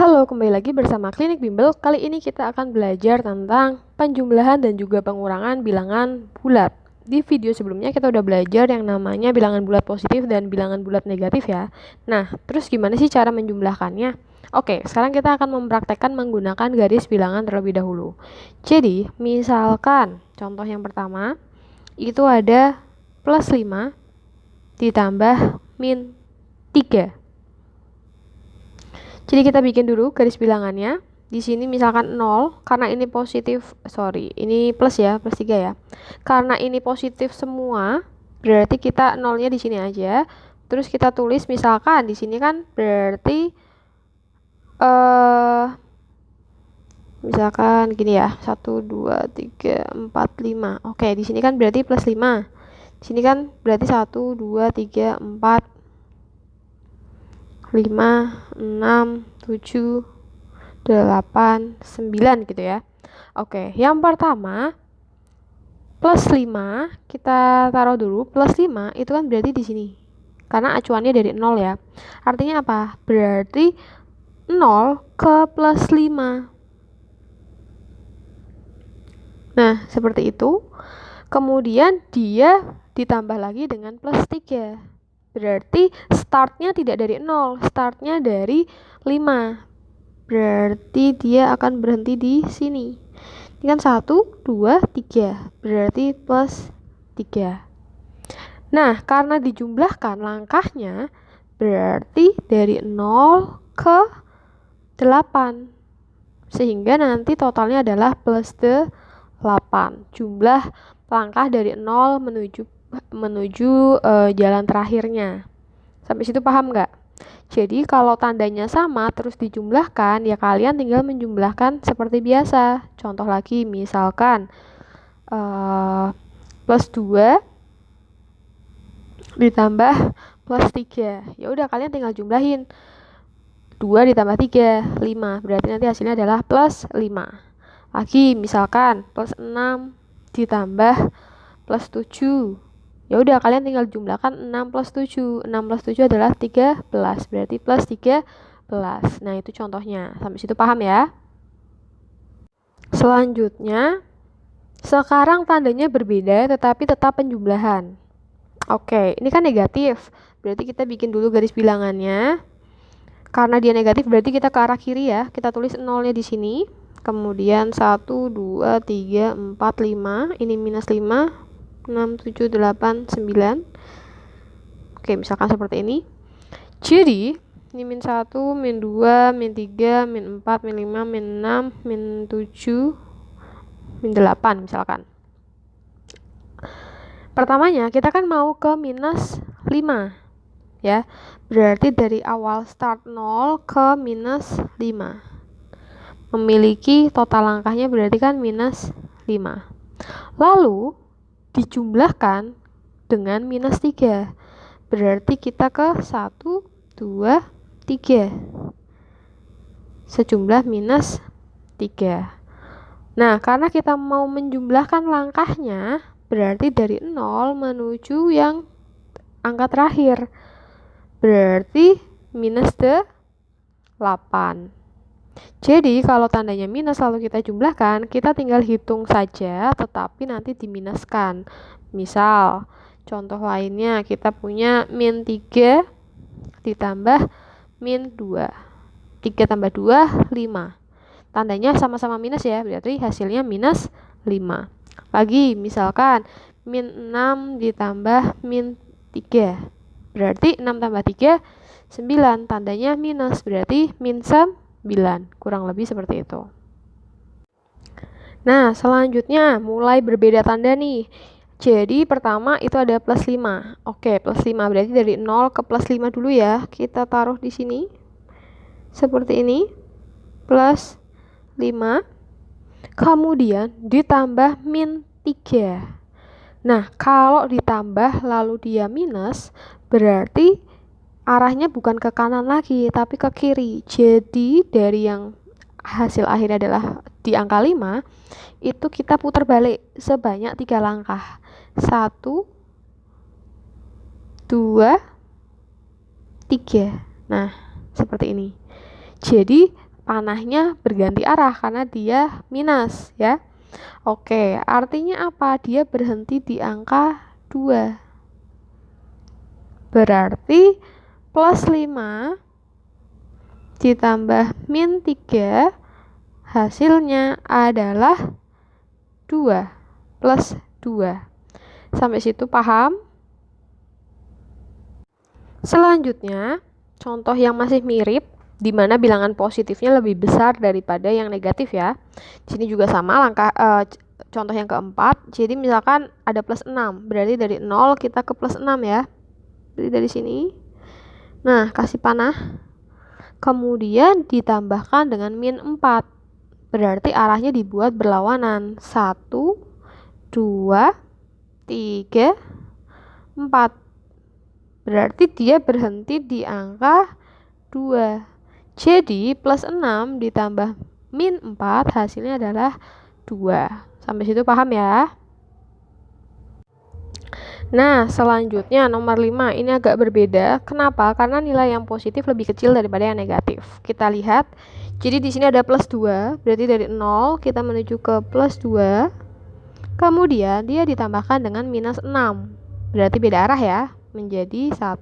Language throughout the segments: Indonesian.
Halo, kembali lagi bersama Klinik Bimbel. Kali ini kita akan belajar tentang penjumlahan dan juga pengurangan bilangan bulat. Di video sebelumnya kita udah belajar yang namanya bilangan bulat positif dan bilangan bulat negatif ya. Nah, terus gimana sih cara menjumlahkannya? Oke, sekarang kita akan mempraktekkan menggunakan garis bilangan terlebih dahulu. Jadi, misalkan contoh yang pertama, itu ada plus 5 ditambah min 3. Jadi kita bikin dulu garis bilangannya. Di sini misalkan 0, karena ini positif, ini plus ya, plus 3 ya. Karena ini positif semua, berarti kita nolnya di sini aja. Terus kita tulis misalkan di sini kan berarti misalkan gini ya, 1 2 3 4 5. Oke, di sini kan berarti plus 5. Di sini kan berarti 1 2 3 4 5 6 7 8 9 gitu ya. Oke, yang pertama plus 5 kita taruh dulu. Plus 5 itu kan berarti di sini. Karena acuannya dari 0 ya. Artinya apa? Berarti 0 ke plus 5. Nah, seperti itu. Kemudian dia ditambah lagi dengan plus 3. Berarti startnya tidak dari 0, startnya dari 5. Berarti dia akan berhenti di sini. Ini kan 1, 2, 3. Berarti plus 3. Nah, karena dijumlahkan langkahnya, berarti dari 0 ke 8. Sehingga nanti totalnya adalah plus 8. Jumlah langkah dari 0 menuju jalan terakhirnya. Sampai situ paham nggak? Jadi kalau tandanya sama terus dijumlahkan, ya kalian tinggal menjumlahkan seperti biasa. Contoh lagi, misalkan plus 2 ditambah plus 3. Ya udah, kalian tinggal jumlahin. 2 ditambah 3, 5. Berarti nanti hasilnya adalah plus 5. Lagi misalkan plus 6 ditambah plus 7. Ya udah, kalian tinggal jumlahkan 6 plus 7. 6 plus 7 adalah 13. Berarti plus 13. Nah, itu contohnya. Sampai situ paham ya? Selanjutnya, sekarang tandanya berbeda tetapi tetap penjumlahan. Oke, ini kan negatif. Berarti kita bikin dulu garis bilangannya. Karena dia negatif berarti kita ke arah kiri ya. Kita tulis 0-nya di sini. Kemudian 1, 2, 3, 4, 5. Ini minus 5. 6, 7, 8, 9. Oke, misalkan seperti ini. Jadi, ini min 1, min 2, min 3, min 4, min 5, min 6, min 7, min 8 misalkan. Pertamanya, kita kan mau ke minus 5. Ya, berarti dari awal start 0 ke minus 5. Memiliki total langkahnya berarti kan minus 5. Lalu dijumlahkan dengan minus 3. Berarti kita ke 1, 2, 3. Sejumlah minus 3. Nah, karena kita mau menjumlahkan langkahnya, berarti dari 0 menuju yang angka terakhir. Berarti minus 8. Jadi kalau tandanya minus lalu kita jumlahkan, kita tinggal hitung saja tetapi nanti diminuskan. Misal, contoh lainnya kita punya min 3 ditambah min 2. 3 tambah 2, 5. Tandanya sama-sama minus ya, berarti hasilnya minus 5. Lagi, misalkan min 6 ditambah min 3. Berarti 6 tambah 3, 9. Tandanya minus, berarti min 9. Kurang lebih seperti itu. Nah, selanjutnya mulai berbeda tanda nih. Jadi pertama itu ada plus 5. Oke, plus 5 berarti dari 0 ke plus 5 dulu ya. Kita taruh di sini. Seperti ini. Plus 5. Kemudian ditambah min 3. Nah, kalau ditambah lalu dia minus, berarti arahnya bukan ke kanan lagi, tapi ke kiri. Jadi dari yang hasil akhir adalah di angka 5, itu kita putar balik sebanyak 3 langkah. 1, 2, 3. Nah, seperti ini. Jadi panahnya berganti arah karena dia minus ya. Oke, artinya apa? Dia berhenti di angka 2. Berarti plus 5 ditambah min 3 hasilnya adalah 2 plus 2. Sampai situ paham? Selanjutnya, contoh yang masih mirip, di mana bilangan positifnya lebih besar daripada yang negatif ya. Di sini juga sama contoh yang keempat. Jadi misalkan ada plus 6, berarti dari 0 kita ke plus 6 ya. Jadi dari sini. Nah, kasih panah. Kemudian ditambahkan dengan min 4. Berarti arahnya dibuat berlawanan. 1, 2, 3, 4. Berarti dia berhenti di angka 2. Jadi plus 6 ditambah min 4 hasilnya adalah 2. Sampai situ paham ya? Nah, selanjutnya nomor 5 ini agak berbeda. Kenapa? Karena nilai yang positif lebih kecil daripada yang negatif. Kita lihat. Jadi di sini ada plus 2, berarti dari 0 kita menuju ke plus 2. Kemudian dia ditambahkan dengan minus 6. Berarti beda arah ya. Menjadi 1,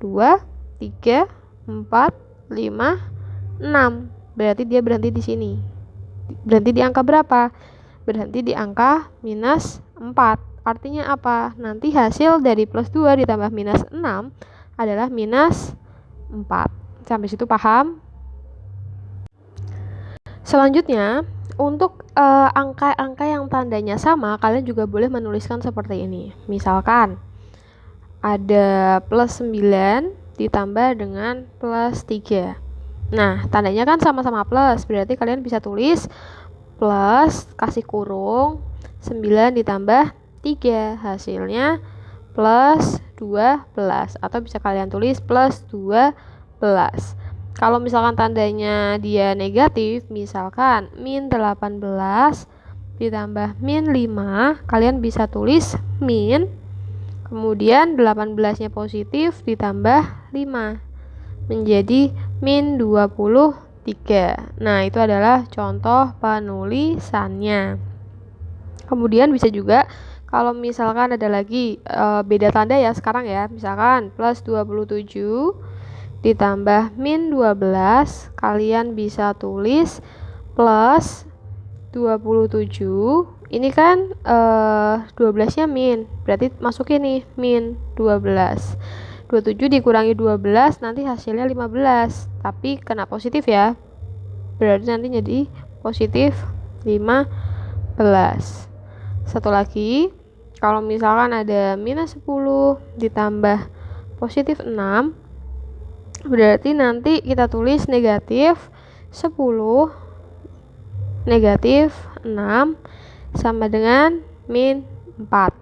2, 3, 4, 5, 6. Berarti dia berhenti di sini. Berhenti di angka berapa? Berhenti di angka minus 4. Artinya apa? Nanti hasil dari plus 2 ditambah minus 6 adalah minus 4. Sampai situ paham? Selanjutnya, untuk angka-angka yang tandanya sama, kalian juga boleh menuliskan seperti ini. Misalkan ada plus 9 ditambah dengan plus 3. Nah, tandanya kan sama-sama plus, berarti kalian bisa tulis plus, kasih kurung, 9 ditambah 3, hasilnya plus 12, atau bisa kalian tulis plus 12. Kalau misalkan tandanya dia negatif, misalkan min 18 ditambah min 5, kalian bisa tulis min, kemudian 18-nya positif ditambah 5, menjadi min 23. Nah, itu adalah contoh penulisannya. Kemudian bisa juga kalau misalkan ada lagi beda tanda ya sekarang ya. Misalkan plus 27 ditambah min 12, kalian bisa tulis plus 27. Ini kan 12-nya min, berarti masukin nih min 12. 27 dikurangi 12 nanti hasilnya 15, tapi kena positif ya, berarti nanti jadi positif 15. Satu lagi, kalau misalkan ada minus 10 ditambah positif 6, berarti nanti kita tulis negatif 10 negatif 6 sama dengan min 4.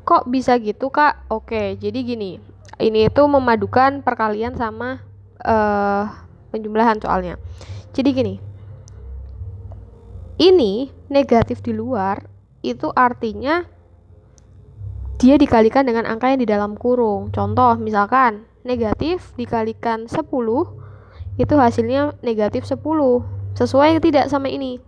Kok bisa gitu kak? Oke, jadi gini, ini itu memadukan perkalian sama penjumlahan soalnya. Jadi gini, ini negatif di luar itu artinya dia dikalikan dengan angka yang di dalam kurung. Contoh misalkan negatif dikalikan 10 itu hasilnya negatif 10. Sesuai tidak sama ini?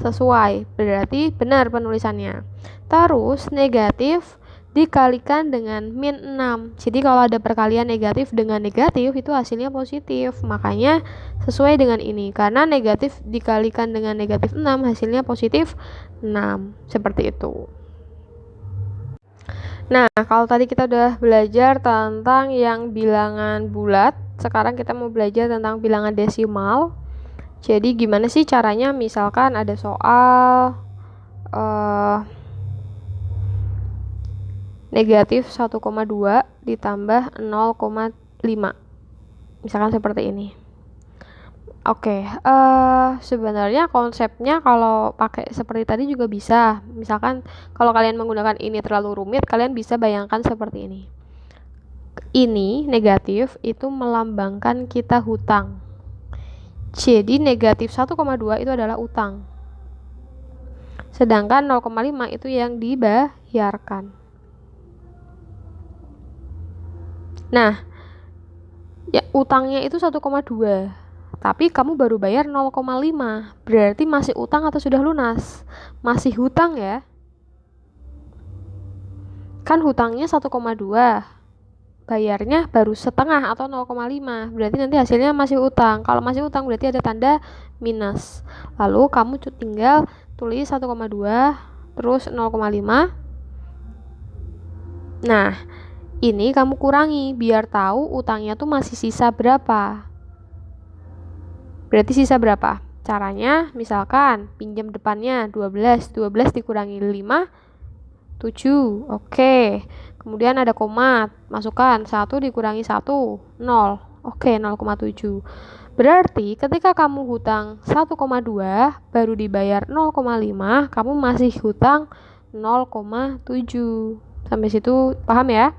Sesuai, berarti benar penulisannya. Terus negatif dikalikan dengan min 6. Jadi kalau ada perkalian negatif dengan negatif itu hasilnya positif. Makanya sesuai dengan ini. Karena negatif dikalikan dengan negatif 6 hasilnya positif 6. Seperti itu. Nah, kalau tadi kita udah belajar tentang yang bilangan bulat, sekarang kita mau belajar tentang bilangan desimal. Jadi gimana sih caranya? Misalkan ada soal negatif 1,2 ditambah 0,5. Misalkan seperti ini. Oke, sebenarnya konsepnya kalau pakai seperti tadi juga bisa. Misalkan kalau kalian menggunakan ini terlalu rumit, kalian bisa bayangkan seperti ini. Ini negatif itu melambangkan kita hutang. Jadi negatif 1,2 itu adalah utang. Sedangkan 0,5 itu yang dibayarkan. Nah, ya, utangnya itu 1,2. Tapi kamu baru bayar 0,5. Berarti masih utang atau sudah lunas? Masih hutang ya. Kan hutangnya 1,2. Bayarnya baru setengah atau 0,5. Berarti nanti hasilnya masih utang. Kalau masih utang berarti ada tanda minus. Lalu kamu tinggal tulis 1,2 terus 0,5. Nah, ini kamu kurangi biar tahu utangnya tuh masih sisa berapa. Berarti sisa berapa? Caranya misalkan pinjam depannya 12 dikurangi 5, 7. Oke. Kemudian ada koma, masukkan 1 dikurangi 1, 0. Oke, 0,7. Berarti ketika kamu hutang 1,2 baru dibayar 0,5, kamu masih hutang 0,7. Sampai situ paham ya?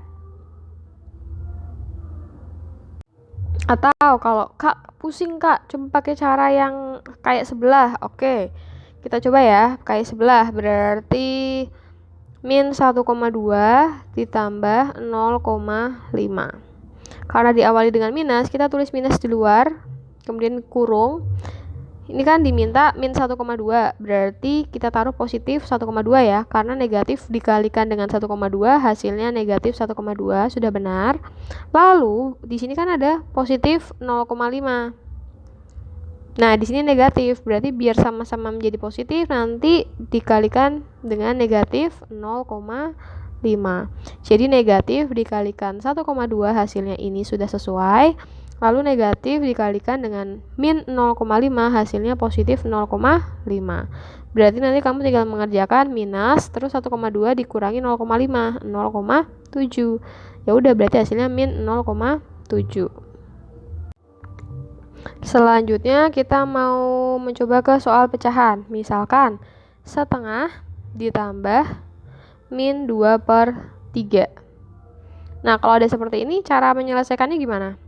Atau kalau Kak pusing Kak, coba pakai cara yang kayak sebelah. Oke, kita coba ya, kayak sebelah. Berarti min 1,2 ditambah 0,5. Karena diawali dengan minus, kita tulis minus di luar, kemudian kurung. Ini kan diminta min 1,2, berarti kita taruh positif 1,2 ya, karena negatif dikalikan dengan 1,2 hasilnya negatif 1,2, sudah benar. Lalu di sini kan ada positif 0,5. Nah, di sini negatif, berarti biar sama-sama menjadi positif nanti dikalikan dengan negatif 0,5. Jadi negatif dikalikan 1,2 hasilnya ini sudah sesuai. Lalu negatif dikalikan dengan min 0,5 hasilnya positif 0,5. Berarti nanti kamu tinggal mengerjakan minus terus 1,2 dikurangi 0,5, 0,7. Ya udah, berarti hasilnya min 0,7. Selanjutnya kita mau mencoba ke soal pecahan. Misalkan setengah ditambah min 2/3. Nah, kalau ada seperti ini, cara menyelesaikannya gimana?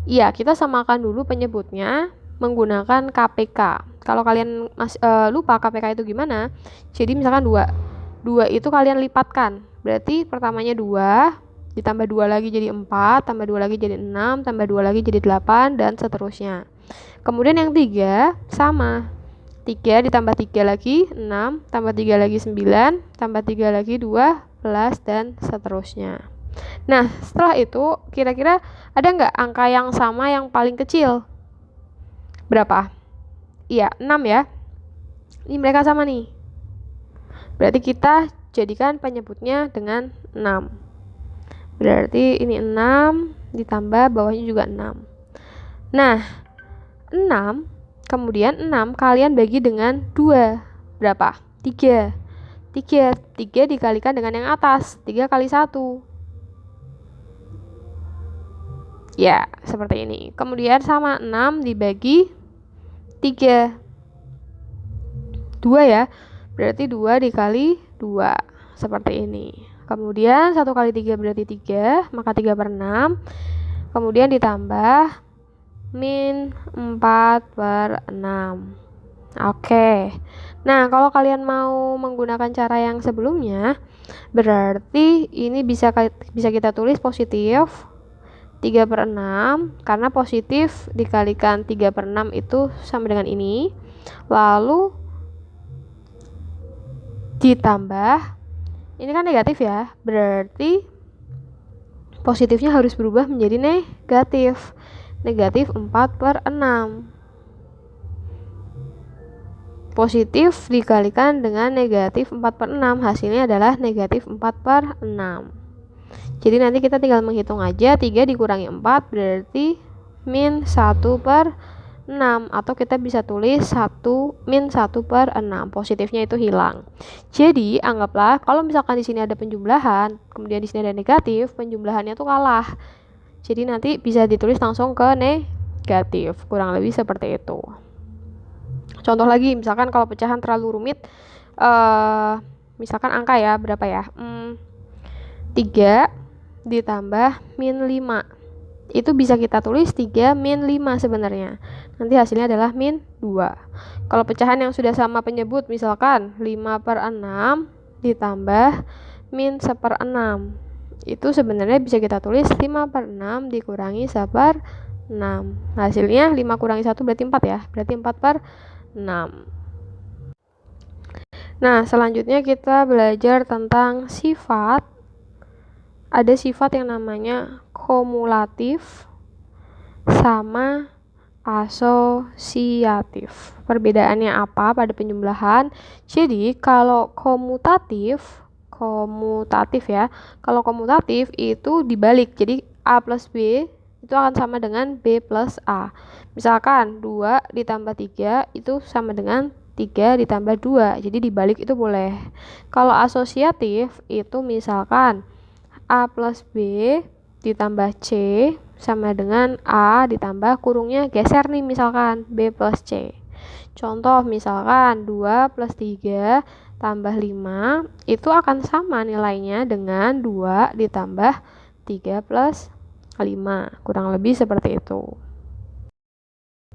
Iya, kita samakan dulu penyebutnya menggunakan KPK. Kalau kalian lupa KPK itu gimana, jadi misalkan 2 itu kalian lipatkan. Berarti pertamanya 2, ditambah 2 lagi jadi 4, tambah 2 lagi jadi 6, tambah 2 lagi jadi 8, dan seterusnya. Kemudian yang 3 sama. 3 ditambah 3 lagi 6, tambah 3 lagi 9, tambah 3 lagi 12, dan seterusnya. Nah, setelah itu kira-kira ada nggak angka yang sama yang paling kecil? Berapa? Iya, 6 ya. Ini mereka sama nih. Berarti kita jadikan penyebutnya dengan 6. Berarti ini 6 ditambah bawahnya juga 6. Nah, 6, kemudian 6 kalian bagi dengan 2. Berapa? 3. 3 dikalikan dengan yang atas. 3 kali 1. Ya, seperti ini. Kemudian sama 6 dibagi 3. 2 ya. Berarti 2 dikali 2. Seperti ini. Kemudian 1 kali 3 berarti 3, maka 3/6. Kemudian ditambah min 4/6. Oke. Nah, kalau kalian mau menggunakan cara yang sebelumnya, berarti ini bisa kita tulis positif 3/6, karena positif dikalikan 3/6 itu sama dengan ini. Lalu ditambah, ini kan negatif ya, berarti positifnya harus berubah menjadi negatif. Negatif 4/6. Positif dikalikan dengan negatif 4/6, hasilnya adalah negatif 4/6. Jadi nanti kita tinggal menghitung aja, 3 dikurangi 4 berarti min 1/6, atau kita bisa tulis min 1/6, positifnya itu hilang. Jadi anggaplah kalau misalkan di sini ada penjumlahan, kemudian di sini ada negatif, penjumlahannya tuh kalah. Jadi nanti bisa ditulis langsung ke negatif, kurang lebih seperti itu. Contoh lagi, misalkan kalau pecahan terlalu rumit, misalkan angka ya, berapa ya? 3 ditambah min 5. Itu bisa kita tulis 3 min 5 sebenarnya. Nanti hasilnya adalah min 2. Kalau pecahan yang sudah sama penyebut, misalkan 5/6 ditambah min 1/6. Itu sebenarnya bisa kita tulis 5/6 dikurangi 1/6. 6. Hasilnya 5 kurangi 1 berarti 4 ya. Berarti 4/6. Nah, selanjutnya kita belajar tentang sifat. Ada sifat yang namanya kumulatif sama asosiatif. Perbedaannya apa pada penjumlahan? Jadi, kalau komutatif ya. Kalau komutatif itu dibalik. Jadi, A plus B itu akan sama dengan B plus A. Misalkan 2 ditambah 3 itu sama dengan 3 ditambah 2. Jadi dibalik itu boleh. Kalau asosiatif itu misalkan A plus B ditambah C sama dengan A ditambah kurungnya geser nih, misalkan B plus C. Contoh misalkan 2 plus 3 tambah 5 itu akan sama nilainya dengan 2 ditambah 3 plus 5. Kurang lebih seperti itu.